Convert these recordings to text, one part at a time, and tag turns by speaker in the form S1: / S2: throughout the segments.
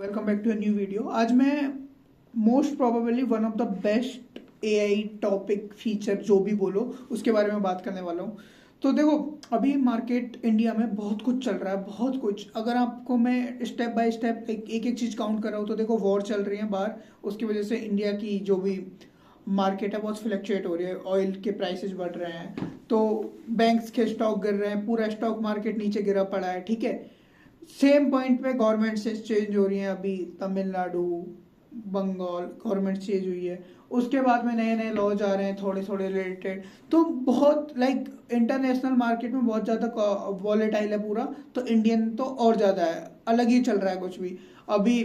S1: Welcome back to a new video. आज मैं most probably one of the best AI topic feature जो भी बोलो उसके बारे में बात करने वाला हूँ। तो देखो, अभी मार्केट इंडिया में बहुत कुछ चल रहा है, बहुत कुछ। अगर आपको मैं स्टेप बाय स्टेप एक एक चीज़ काउंट कर रहा हूँ तो देखो, वॉर चल रही है बाहर, उसकी वजह से इंडिया की जो भी मार्केट है बहुत फ्लक्चुएट हो रही है, ऑयल के प्राइसेस बढ़ रहे हैं, तो बैंक्स के स्टॉक गिर रहे हैं, पूरा स्टॉक मार्केट नीचे गिरा पड़ा है। ठीक है, सेम पॉइंट पे गवर्नमेंट से चेंज हो रही है, अभी तमिलनाडु, बंगाल गवर्नमेंट चेंज हुई है, उसके बाद में नए नए लॉज आ रहे हैं थोड़े थोड़े रिलेटेड। तो बहुत लाइक इंटरनेशनल मार्केट में बहुत ज़्यादा वॉलेटाइल है पूरा, तो इंडियन तो और ज़्यादा है, अलग ही चल रहा है कुछ भी। अभी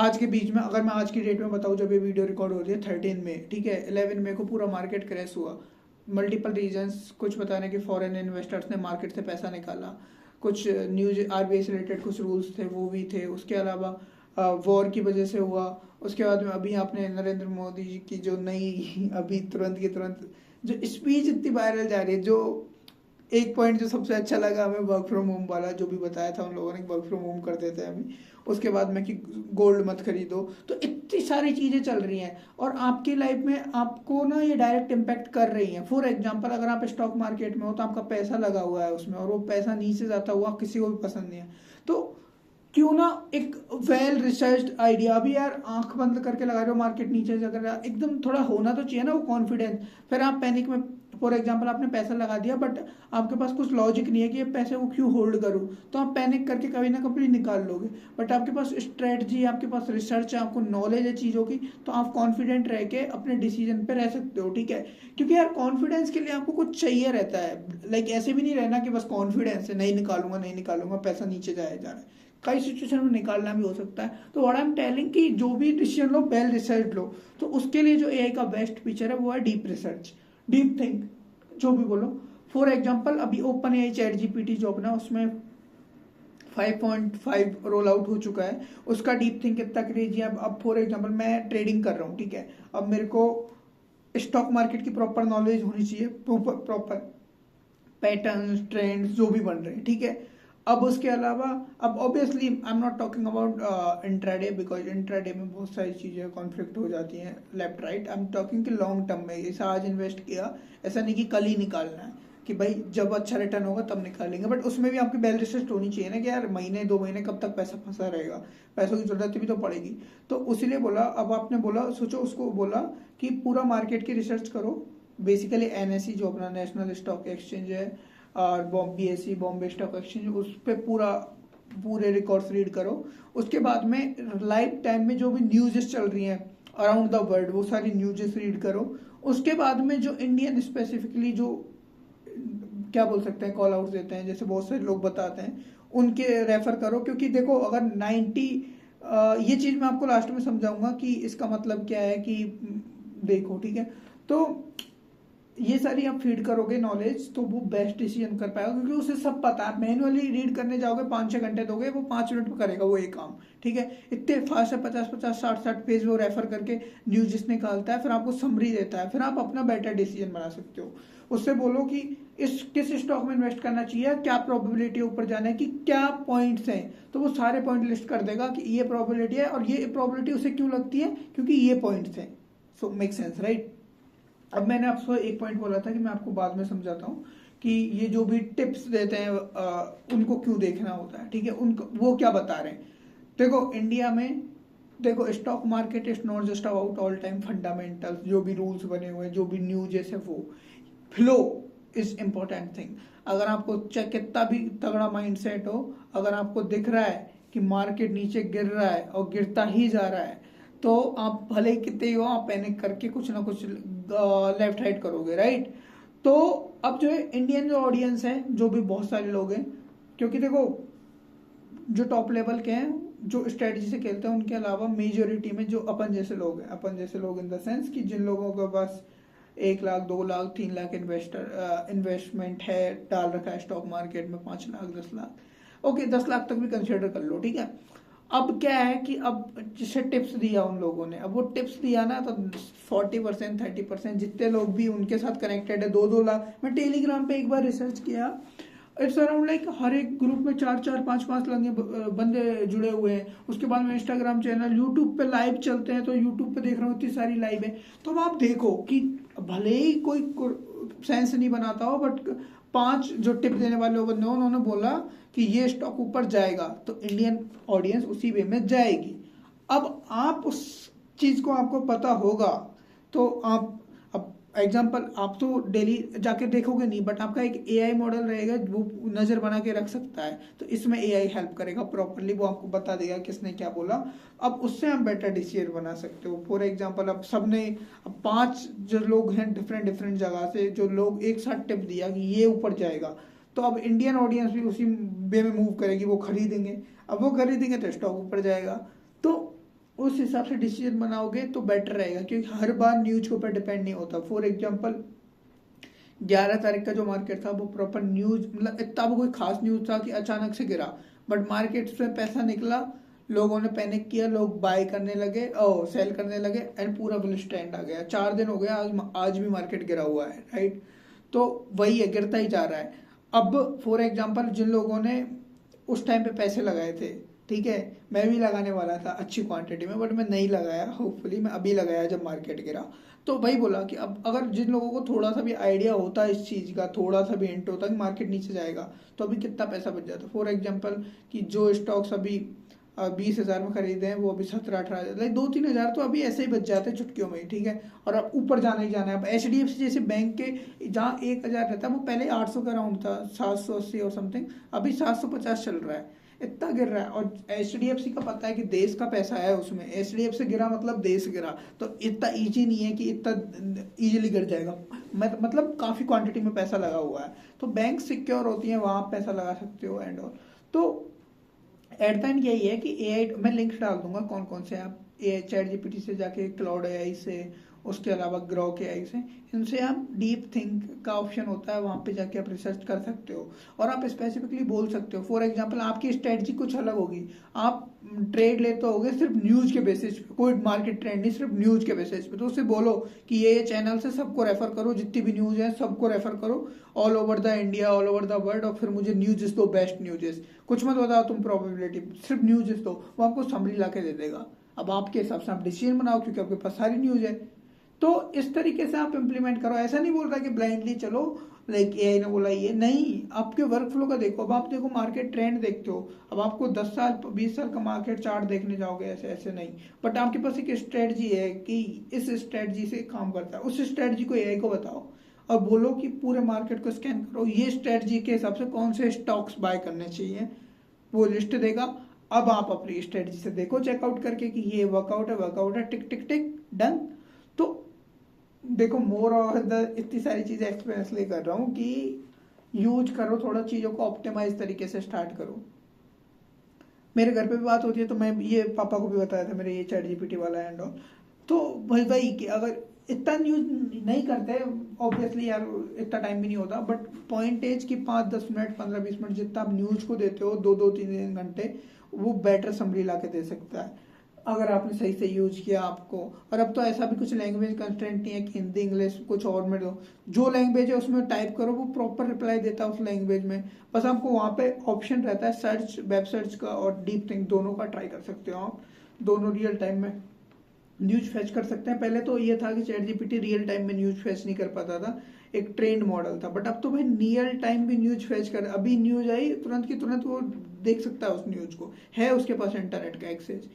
S1: आज के बीच में अगर मैं आज की डेट में बताऊँ, जब ये वीडियो रिकॉर्ड हो रही है 13 मई, ठीक है, 11 मई को पूरा मार्केट क्रैश हुआ। मल्टीपल रीजंस कुछ बता रहे हैं कि फॉरेन इन्वेस्टर्स ने मार्केट से पैसा निकाला, कुछ न्यूज आरबीआई से रिलेटेड कुछ रूल्स थे वो भी थे, उसके अलावा वॉर की वजह से हुआ। उसके बाद में अभी आपने नरेंद्र मोदी जी की जो नई अभी तुरंत की तुरंत जो स्पीच इतनी वायरल जा रही है, जो एक पॉइंट जो सबसे अच्छा लगा हमें, वर्क फ्रॉम होम वाला जो भी बताया था उन लोगों ने, वर्क फ्रॉम होम कर देते हैं अभी। उसके बाद में कि गोल्ड मत खरीदो। तो इतनी सारी चीज़ें चल रही हैं और आपकी लाइफ में आपको ना ये डायरेक्ट इम्पैक्ट कर रही हैं। फॉर एग्जांपल, अगर आप स्टॉक मार्केट में हो तो आपका पैसा लगा हुआ है उसमें, और वो पैसा नीचे जाता हुआ किसी को भी पसंद नहीं है। तो क्यों ना एक वेल रिसर्च्ड आइडिया, अभी यार आंख बंद करके लगा रहे हो, मार्केट नीचे जा रहा है, एकदम थोड़ा होना तो चाहिए ना वो कॉन्फिडेंस। फिर आप पैनिक में, फॉर एग्जांपल आपने पैसा लगा दिया बट आपके पास कुछ लॉजिक नहीं है कि ये पैसे को क्यों होल्ड करूं, तो आप पैनिक करके कभी ना कभी निकाल लोगे। बट आपके पास स्ट्रेटजी, आपके पास रिसर्च है, आपको नॉलेज है चीज़ों की, तो आप कॉन्फिडेंट रह के अपने डिसीजन पे रह सकते हो। ठीक है, क्योंकि यार कॉन्फिडेंस के लिए आपको कुछ चाहिए रहता है। लाइक ऐसे भी नहीं रहना कि बस कॉन्फिडेंस है, नहीं निकालूंगा नहीं निकालूंगा, पैसा नीचे जाया जा रहा है, कई सिचुएशन में निकालना भी हो सकता है। तो व्हाट आई एम टेलिंग कि जो भी डिसीजन लो वेल रिसर्च लो। तो उसके लिए जो एआई का बेस्ट फीचर है वो है डीप रिसर्च, डीप थिंक, जो भी बोलो। फॉर एग्जांपल, अभी ओपन एआई चैट जीपीटी जो अपना, उसमें 5.5 रोल आउट हो चुका है। उसका डीप थिंक कितना क्रेजी है। अब फॉर एग्जांपल मैं ट्रेडिंग कर रहा हूँ, ठीक है, अब मेरे को स्टॉक मार्केट की प्रॉपर नॉलेज होनी चाहिए, प्रॉपर पैटर्न्स ट्रेंड्स जो भी बन रहे हैं। ठीक है, अब उसके अलावा, अब obviously I am not talking about intraday, because intraday में बहुत सारी चीज़ें कॉन्फ्लिक्ट हो जाती हैं left right. I am talking कि लॉन्ग टर्म में, जैसे आज इन्वेस्ट किया, ऐसा नहीं कि कल ही निकालना है कि भाई जब अच्छा रिटर्न होगा तब निकालेंगे। बट उसमें भी आपकी वेल रिसर्च होनी चाहिए ना, कि यार महीने 2 महीने कब तक पैसा फंसा रहेगा, पैसों की जरूरत भी तो पड़ेगी। तो इसीलिए बोला, अब आपने बोला, सोचो उसको बोला कि पूरा मार्केट की रिसर्च करो। बेसिकली एनएसई जो अपना नेशनल स्टॉक एक्सचेंज है, और बीएसई बॉम्बे स्टॉक एक्सचेंज, उस पर पूरे रिकॉर्ड्स रीड करो। उसके बाद में लाइव टाइम में जो भी न्यूज़ चल रही हैं अराउंड द वर्ल्ड, वो सारी न्यूज़ रीड करो। उसके बाद में जो इंडियन स्पेसिफिकली जो क्या बोल सकते हैं कॉल आउट देते हैं, जैसे बहुत सारे लोग बताते हैं, उनके रेफर करो। क्योंकि देखो, अगर 90 ये चीज़ मैं आपको लास्ट में समझाऊंगा कि इसका मतलब क्या है कि देखो, ठीक है, तो ये सारी आप फीड करोगे नॉलेज, तो वो बेस्ट डिसीजन कर पाएगा, क्योंकि उसे सब पता है। मैनुअली रीड करने जाओगे 5-6 घंटे दोगे, वो 5 मिनट में करेगा वो एक काम। ठीक है, इतने फास्ट है, 50-50 60-60 पेज वो रेफर करके न्यूज निकालता है, फिर आपको समरी देता है, फिर आप अपना बेटर डिसीजन बना सकते हो। उससे बोलो कि इस किस स्टॉक में इन्वेस्ट करना चाहिए, क्या प्रोबेबिलिटी ऊपर जाने की, क्या पॉइंट्स हैं, तो वो सारे पॉइंट लिस्ट कर देगा कि ये प्रोबेबिलिटी है, और ये प्रोबेबिलिटी उसे क्यों लगती है, क्योंकि ये पॉइंट्स हैं। So make sense right. अब मैंने आपको एक पॉइंट बोला था कि मैं आपको बाद में समझाता हूँ कि ये जो भी टिप्स देते हैं उनको क्यों देखना होता है। ठीक है, उनको वो क्या बता रहे हैं। देखो इंडिया में, देखो stock market is not just about all time fundamentals, जो भी रूल्स बने हुए हैं, जो भी न्यूज़ है, वो फ्लो इज इम्पोर्टेंट थिंग। अगर आपको चाहे कितना भी तगड़ा माइंडसेट हो, अगर आपको दिख रहा है कि मार्केट नीचे गिर रहा है और गिरता ही जा रहा है, तो आप भले ही कितने ही हो, आप पैनिक करके कुछ ना कुछ लेफ्ट राइट करोगे, राइट। तो अब जो है इंडियन जो ऑडियंस है, जो भी बहुत सारे लोग हैं, क्योंकि देखो जो टॉप लेवल के हैं, जो स्ट्रेटजी से खेलते हैं, उनके अलावा मेजोरिटी में जो अपन जैसे लोग हैं, अपन जैसे लोग इन द सेंस कि जिन लोगों के पास 1 लाख 2 लाख 3 लाख इन्वेस्टमेंट है, डाल रखा है स्टॉक मार्केट में, 5 लाख 10 लाख, ओके 10 लाख तक भी कंसिडर कर लो, ठीक है। अब क्या है कि अब जिसे टिप्स दिया उन लोगों ने, अब वो टिप्स दिया ना, तो 40% 30% जितने लोग भी उनके साथ कनेक्टेड है, 2-2 लाख। मैं टेलीग्राम पे एक बार रिसर्च किया, इट्स अराउंड लाइक हर एक ग्रुप में 4-4 5-5 लगे बंदे जुड़े हुए हैं। उसके बाद में इंस्टाग्राम चैनल, यूट्यूब पे लाइव चलते हैं, तो यूट्यूब पे देख रहा हूँ इतनी सारी लाइव है। तो अब आप देखो कि भले ही कोई सेंस नहीं बनाता हो, बट 5 जो टिप देने वाले बंदे हो, उन्होंने बोला कि ये स्टॉक ऊपर जाएगा, तो इंडियन ऑडियंस उसी वे में जाएगी। अब आप उस चीज को आपको पता होगा, तो आप अब एग्जाम्पल आप तो डेली जाके देखोगे नहीं, बट आपका एक एआई मॉडल रहेगा, वो नजर बना के रख सकता है, तो इसमें एआई हेल्प करेगा प्रॉपरली, वो आपको बता देगा किसने क्या बोला। अब उससे हम बेटर डिसीजन बना सकते हो। फॉर एग्जाम्पल अब सबने, अब 5 जो लोग हैं डिफरेंट डिफरेंट जगह से, जो लोग एक साथ टिप दिया कि ये ऊपर जाएगा, तो अब इंडियन ऑडियंस भी उसी वे में मूव करेगी, वो खरीदेंगे। अब वो खरीदेंगे तो स्टॉक ऊपर जाएगा। तो उस हिसाब से डिसीजन बनाओगे तो बेटर रहेगा, क्योंकि हर बार न्यूज के ऊपर डिपेंड नहीं होता। फॉर एग्जांपल 11 तारीख का जो मार्केट था, वो प्रॉपर न्यूज, मतलब इतना वो कोई खास न्यूज था कि अचानक से गिरा, बट मार्केट से पैसा निकला, लोगों ने पैनिक किया, लोग बाय करने लगे और सेल करने लगे, एंड पूरा बुल स्टैंड आ गया। 4 दिन हो गया, आज भी मार्केट गिरा हुआ है, राइट। तो वही है, गिरता ही जा रहा है। अब फॉर एग्जाम्पल जिन लोगों ने उस टाइम पे पैसे लगाए थे, ठीक है, मैं भी लगाने वाला था अच्छी क्वांटिटी में, बट मैं नहीं लगाया, होपफुली मैं अभी लगाया जब मार्केट गिरा। तो वही बोला कि अब अगर जिन लोगों को थोड़ा सा भी आइडिया होता है इस चीज़ का, थोड़ा सा भी हिंट होता है कि मार्केट नीचे जाएगा, तो अभी कितना पैसा बच जाता। फॉर एग्जाम्पल कि जो स्टॉक्स अभी 20,000 में खरीदे हैं, वो अभी 17-18 लाइक 2-3 हज़ार तो अभी ऐसे ही बच जाते हैं चुटकियों में, ठीक है। और अब ऊपर जाना ही जाना है। अब HDFC जैसे बैंक के जहाँ 1,000 रहता है, वो पहले 800 का राउंड था, 780 और समथिंग, अभी 750 चल रहा है, इतना गिर रहा है। और HDFC का पता है कि देश का पैसा है उसमें, HDFC गिरा मतलब देश गिरा, तो इतना इजी नहीं है कि इतना इजीली गिर जाएगा। मतलब काफी क्वांटिटी में पैसा लगा हुआ है, तो बैंक सिक्योर होती है, वहां पैसा लगा सकते हो एंड ऑल। तो एट द एंड यही है कि एआई, मैं लिंक्स डाल दूंगा कौन कौन से आप ए चैट जीपीटी से जाके, क्लाउड एआई से, उसके अलावा ग्रॉक एआई से, इनसे आप डीप थिंक का ऑप्शन होता है, वहां पे जाके आप रिसर्च कर सकते हो, और आप स्पेसिफिकली बोल सकते हो। फॉर एग्जांपल आपकी स्ट्रेटजी कुछ अलग होगी, आप ट्रेड लेते होगे सिर्फ न्यूज के बेसिस पे, कोई मार्केट ट्रेंड नहीं, सिर्फ न्यूज के बेसिस पे, तो उससे बोलो कि ये चैनल से सबको रेफर करो, जितनी भी न्यूज है सबको रेफर करो, all over the India, all over the world, और फिर मुझे न्यूजेस दो, बेस्ट न्यूजेस, कुछ मत बताओ तुम प्रोबेबिलिटी, सिर्फ न्यूजेस दो, वो आपको समरी ला के दे देगा। अब आपके हिसाब से आप डिसीजन बनाओ, क्योंकि आपके पास सारी न्यूज है। तो इस तरीके से आप इम्प्लीमेंट करो। ऐसा नहीं बोल रहा कि ब्लाइंडली चलो, लाइक एआई ने बोला ये नहीं, आपके वर्क फ्लो का देखो। अब आप देखो मार्केट ट्रेंड देखते हो, अब आपको 10 साल 20 साल का मार्केट चार्ट देखने जाओगे, ऐसे ऐसे नहीं, बट आपके पास एक स्ट्रेटजी है कि इस स्ट्रेटजी से काम करता है, उस स्ट्रेटजी को एआई को बताओ और बोलो कि पूरे मार्केट को स्कैन करो, ये स्ट्रेटजी के हिसाब से कौन से स्टॉक्स बाय करने चाहिए, वो लिस्ट देगा। अब आप अपनी स्ट्रेटजी से देखो चेकआउट करके कि ये वर्कआउट है, टिक टिक टिक डन। तो देखो मोर और द इतनी सारी चीजें एक्सपीरियंस ले कर रहा हूँ कि यूज करो, थोड़ा चीजों को ऑप्टिमाइज तरीके से स्टार्ट करो। मेरे घर पे भी बात होती है, तो मैं ये पापा को भी बताया था, मेरे ये चैट जीपीटी वाला एंड ऑल। तो वही कि अगर इतना न्यूज नहीं करते, ऑब्वियसली यार इतना टाइम भी नहीं होता, बट पॉइंट एज कि 5-10 मिनट 15-20 मिनट जितना आप न्यूज को देते हो, 2-3 घंटे, वो बेटर समरी ला के दे सकता है अगर आपने सही से यूज किया आपको। और अब तो ऐसा भी कुछ लैंग्वेज कंस्ट्रेंट नहीं है कि हिंदी इंग्लिश कुछ और में दो, जो लैंग्वेज है उसमें टाइप करो, वो प्रॉपर रिप्लाई देता है उस लैंग्वेज में। बस आपको वहाँ पे ऑप्शन रहता है सर्च, वेब सर्च का और डीप थिंक, दोनों का ट्राई कर सकते हो आप, दोनों रियल टाइम में न्यूज फेच कर सकते हैं। पहले तो ये था कि चैट जीपीटी रियल टाइम में न्यूज फेच नहीं कर पाता था, एक ट्रेंड मॉडल था, बट अब तो भाई रियल टाइम भी न्यूज फेच कर, अभी न्यूज आई तुरंत की तुरंत वो देख सकता है उस न्यूज को, है उसके पास इंटरनेट का access.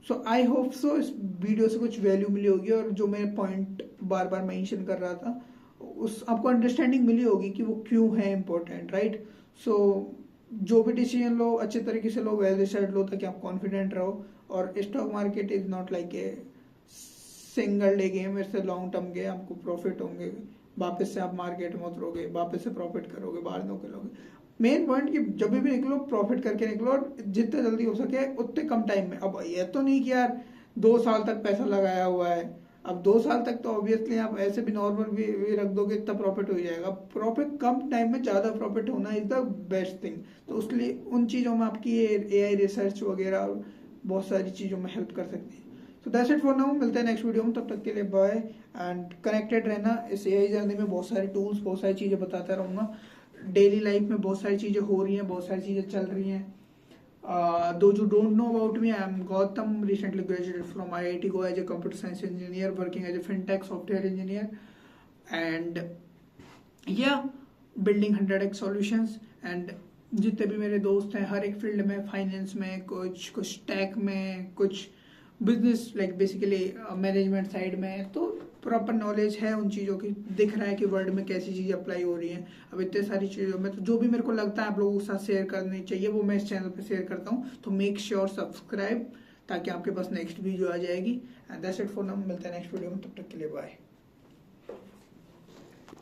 S1: So I hope so इस वीडियो से कुछ वैल्यू मिली होगी, और जो मैं पॉइंट बार बार मेंशन कर रहा था, उस आपको अंडरस्टैंडिंग मिली होगी कि वो क्यों है इम्पोर्टेंट, राइट। सो जो भी डिसीजन लो अच्छे तरीके से लो, वेल रिसर्च लो, ताकि आप कॉन्फिडेंट रहो। और stock market is not like a single day game, इससे लॉन्ग टर्म गेम, आपको प्रॉफिट होंगे, वापस से आप मार्केट में उतरोगे, वापस से प्रॉफिट करोगे, बाहर निकलोगे। मेन पॉइंट कि जब भी निकलो प्रॉफिट करके निकलो, और जितना जल्दी हो सके उतने कम टाइम में। अब ये तो नहीं कि यार 2 साल तक पैसा लगाया हुआ है, अब 2 साल तक तो ऑब्वियसली आप ऐसे भी नॉर्मल भी रख दोगे, इतना प्रॉफिट हो जाएगा। प्रॉफिट कम टाइम में ज्यादा प्रॉफिट होना इज द बेस्ट थिंग। तो उसके उन चीजों में आपकी ये एआई रिसर्च वगैरह और बहुत सारी चीजों में हेल्प कर सकती है। तो दैट्स इट फॉर नाउ, मिलते हैं नेक्स्ट वीडियो में, तब तक के लिए बाय। एंड कनेक्टेड रहना, इस एआई जर्नी में बहुत सारे टूल्स, बहुत सारी चीजें बताता रहूंगा। डेली लाइफ में बहुत सारी चीज़ें हो रही हैं, बहुत सारी चीज़ें चल रही हैं। Those who don't know about me, I am Gautam, recently graduated from IIT Goa as a computer science engineer, working as a fintech software engineer, and yeah, building 100x solutions. And जितने भी मेरे दोस्त हैं हर एक field में, finance में, कुछ take में, कुछ business like basically management side में, तो प्रॉपर नॉलेज है उन चीज़ों की, दिख रहा है कि वर्ल्ड में कैसी चीज़ें अप्लाई हो रही हैं। अब इतने सारी चीज़ों में तो जो भी मेरे को लगता है आप लोगों के साथ शेयर करनी चाहिए वो मैं इस चैनल पर शेयर करता हूँ। तो मेक श्योर सब्सक्राइब ताकि आपके पास नेक्स्ट वीडियो आ जाएगी। And that's it for now, मिलते हैं नेक्स्ट वीडियो में, तब तक के लिए बाय।